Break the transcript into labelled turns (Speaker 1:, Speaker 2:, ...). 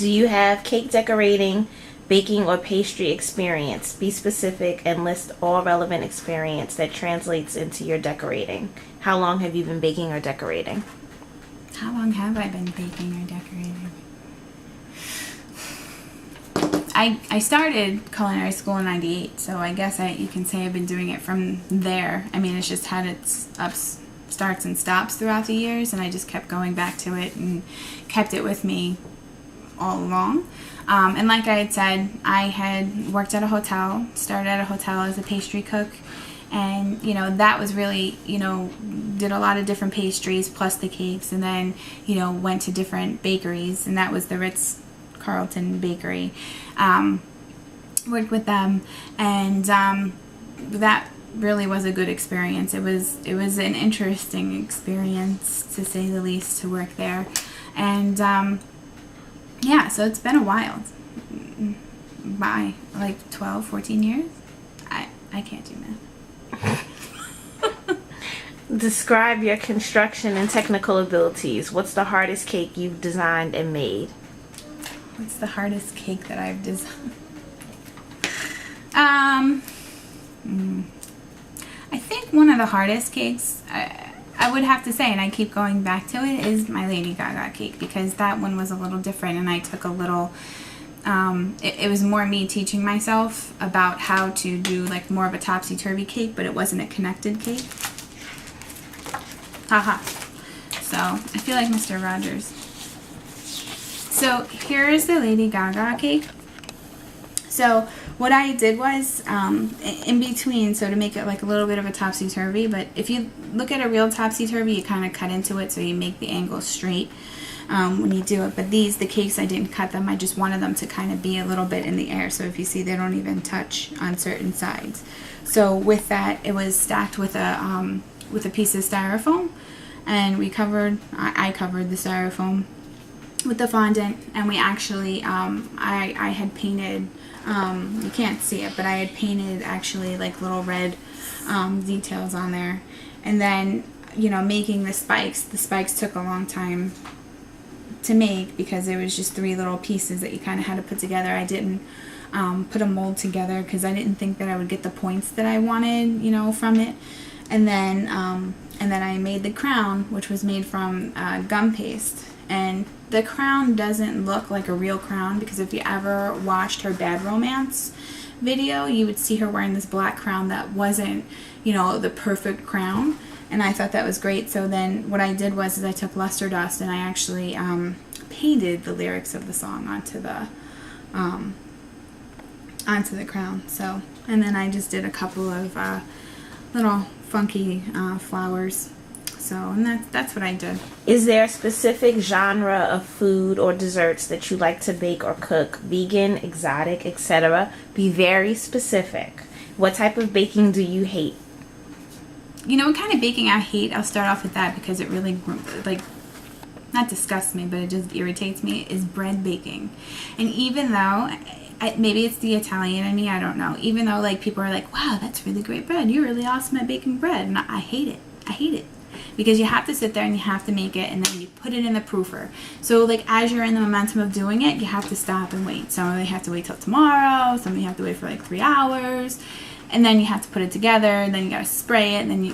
Speaker 1: Do you have cake decorating, baking, or pastry experience? Be specific and list all relevant experience that translates into your decorating. How long have you been baking or decorating?
Speaker 2: How long have I been baking or decorating? I started culinary school in '98, so I guess you can say I've been doing it from there. I mean, it's just had its ups, starts and stops throughout the years, and I just kept going back to it and kept it with me all along. And like I had said, I had worked at a hotel, started at a hotel as a pastry cook, and you know, that was really, you know, did a lot of different pastries plus the cakes, and then, you know, went to different bakeries, and that was the Ritz-Carlton Bakery. Worked with them, and that really was a good experience. It was an interesting experience, to say the least, to work there. And yeah, so it's been a while. By like 12, 14 years? I can't do math.
Speaker 1: Describe your construction and technical abilities. What's the hardest cake you've designed and made?
Speaker 2: What's the hardest cake that I've designed? I think one of the hardest cakes I would have to say, and I keep going back to it, is my Lady Gaga cake, because that one was a little different, and I took a little, it was more me teaching myself about how to do like more of a topsy-turvy cake, but it wasn't a connected cake. Haha. So, I feel like Mr. Rogers. So, here is the Lady Gaga cake. So, what I did was, in between, so to make it like a little bit of a topsy-turvy, but if you look at a real topsy-turvy, you kind of cut into it so you make the angle straight when you do it. But the cakes, I didn't cut them. I just wanted them to kind of be a little bit in the air. So if you see, they don't even touch on certain sides. So with that, it was stacked with a piece of styrofoam, and I covered the styrofoam with the fondant, and we actually, I had painted, you can't see it, but I had painted actually like little red details on there. And then, you know, making the spikes took a long time to make, because it was just 3 little pieces that you kind of had to put together. I didn't put a mold together because I didn't think that I would get the points that I wanted, you know, from it. And then I made the crown, which was made from gum paste. And the crown doesn't look like a real crown, because if you ever watched her Bad Romance video, you would see her wearing this black crown that wasn't, you know, the perfect crown. And I thought that was great. So then what I did was I took luster dust, and I actually painted the lyrics of the song onto the crown. So, and then I just did a couple of little funky flowers. So, and that's what I did.
Speaker 1: Is there a specific genre of food or desserts that you like to bake or cook? Vegan, exotic, etc. Be very specific. What type of baking do you hate?
Speaker 2: You know what kind of baking I hate? I'll start off with that, because it really, like, not disgusts me, but it just irritates me, is bread baking. And even though, maybe it's the Italian in me, I don't know. Even though, like, people are like, wow, that's really great bread. You're really awesome at baking bread. And I hate it. I hate it. Because you have to sit there and you have to make it, and then you put it in the proofer. So, like, as you're in the momentum of doing it, you have to stop and wait. Some of you have to wait till tomorrow. Some of you have to wait for, like, 3 hours. And then you have to put it together, and then you gotta spray it, and then